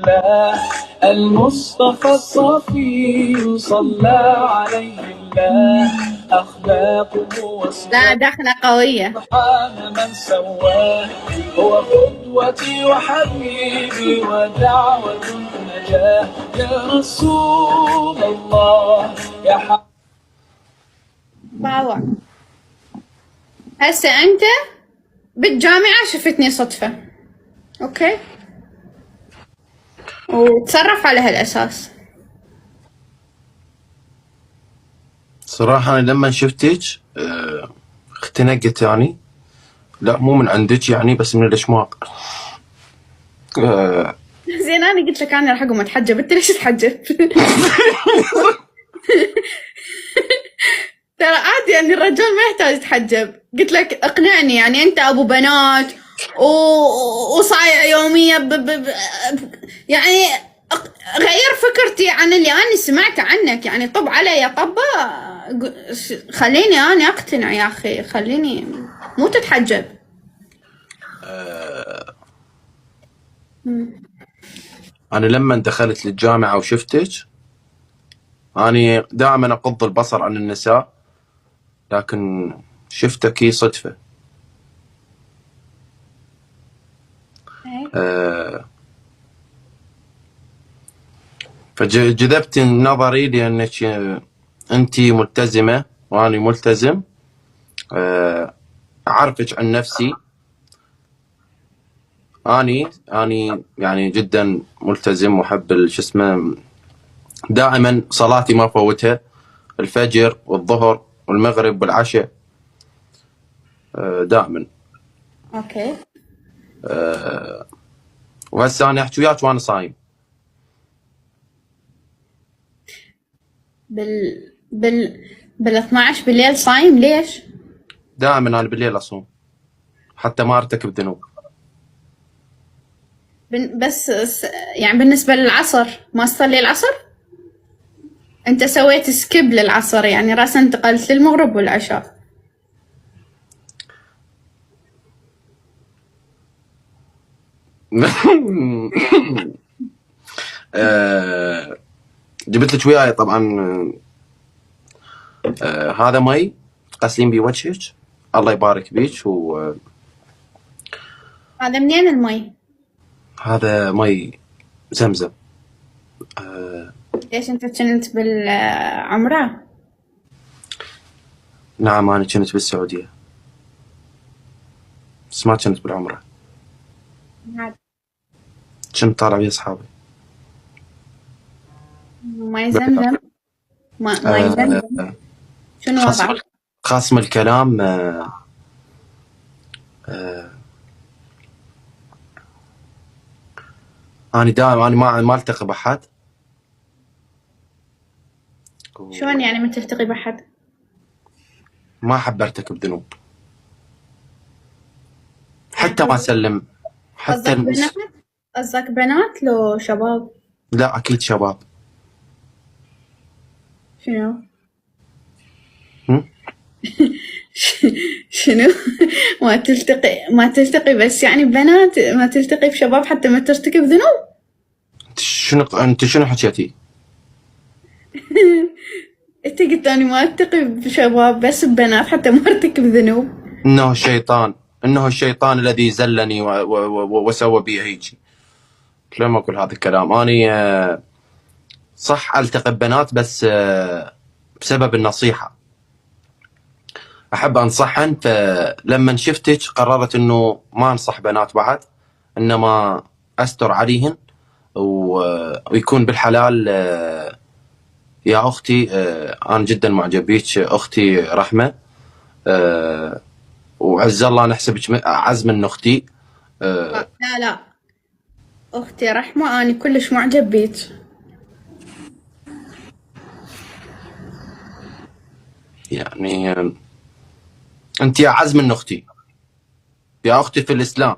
الله المصطفى الصفي صلى عليه الله أخلاقه وصفاته لا دخلة قوية. سبحان من سواه هو قدوتي وحبيبي ودعوة النجاة يا رسول الله يا حبيبي. باوع. هسه أنت بالجامعة شفتني صدفة، أوكي، وتصرف على هالأساس. صراحة أنا لما شفتك اختنقت يعني، لا مو من عندك يعني بس من الأشواق. زين أنا قلت لك أنا راح أقوم أتحجب، أنت ليش تتحجب؟ ترى عادي يعني الرجال ما يحتاج يتحجب، قلت لك اقنعني يعني أنت أبو بنات وصايع يومية يعني غير فكرتي عن اللي أنا سمعته عنك، يعني طب علي طبة، خليني أنا أقتنع يا أخي، خليني مو تتحجب. أنا لما دخلت للجامعة وشفتك، أنا دائما أغض البصر عن النساء، لكن شفتك هي صدفة. فجذبت نظري لأنك أنت ملتزمة وأنا ملتزم. أعرفك عن نفسي، أني يعني جدا ملتزم وأحب شو اسمه، دائما صلاتي ما فوتها، الفجر والظهر والمغرب والعشاء دائما. اوكي. وهسه أنا أحكي وياك وأنا صايم. بال 12 بالليل صايم ليش؟ دائما أنا بالليل أصوم حتى ما أرتكب ذنوب. بس يعني بالنسبة للعصر ما تصلي العصر؟ انت سويت سكيب للعصر، يعني راسا انتقلت للمغرب والعشاء. جبت لك وياي طبعا هذا مي تغسلين بيه وجهك، الله يبارك بيك. هذا منين المي؟ هذا مي زمزم. ليش انت كنت بالعمرة؟ نعم أنا كنت بالسعودية بس ما كنت بالعمرة، كنت طالع ويا أصحابي. مي زمزم؟ مي زمزم شنو وضعه؟ خاصم الكلام أنا دائما أنا ما ألتقي بأحد. شلون يعني ما تلتقي بأحد؟ ما أحب أرتكب ذنوب، حتى ما أسلم، حتى قصدك بنات لو شباب؟ لا أكيد شباب. شنو؟ شنو؟ ما تلتقي بس يعني بنات، ما تلتقي بشباب حتى ما ترتكب ذنوب؟ أنت شنو حكيتي؟ انت قلت اني ما التقي بشباب بس ببنات حتى ما ارتكب ذنوب. إنه الشيطان الذي زلني وسوى بي هيك. لما أقول هذا الكلام أنا صح ألتقي ببنات بس بسبب النصيحة، أحب أنصحن. فلما شفتك قررت إنه ما أنصح بنات بعد، إنما أستر عليهن ويكون بالحلال. يا أختي أنا جدا معجب بيك أختي رحمة، وعز الله نحسبك أعز من أختي. لا اختي رحمة اني كلش معجب بيك. يعني أنت أعز من أختي، يا أختي في الإسلام.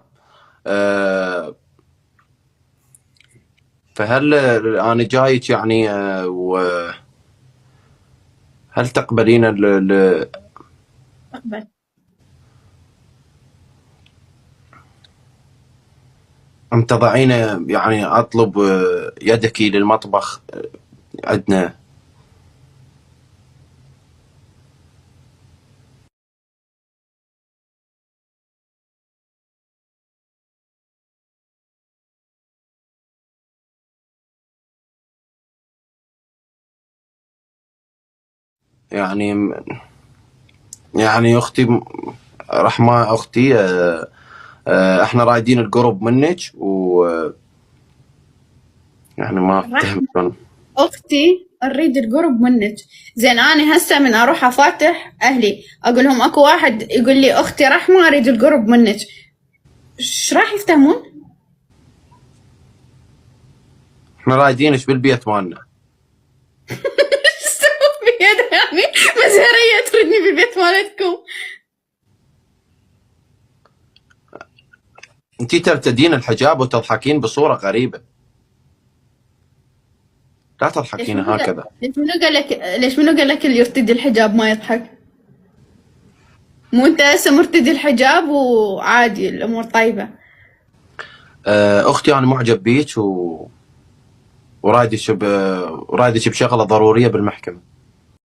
فهل أنا جايك يعني وهل تقبلين اقبل. أم تضعين يعني أطلب يدك للمطبخ عندنا. يعني يعني أختي رحمة، أختي احنا رايدين القرب منك و يعني ما افتهم رحمة شلون. اختي نريد القرب منك. زين انا هسه من اروح افاتح اهلي اقول لهم اكو واحد يقول لي اختي رحمة اريد القرب منك، ايش راح يفتهمون؟ احنا رايدينش بالبيت مالنا. ايش اسوي بيده يعني؟ مزهرية تردني بالبيت مالتكم؟ انتي ترتدين الحجاب وتضحكين بصورة غريبة، لا تضحكين هكذا. ليش منو قال لك اللي يرتدي الحجاب ما يضحك؟ مو انت هسه مرتدي الحجاب وعادي الامور طيبة. اختي انا معجب بيك ورايدك ورايدك بشغلة ضرورية بالمحكمة.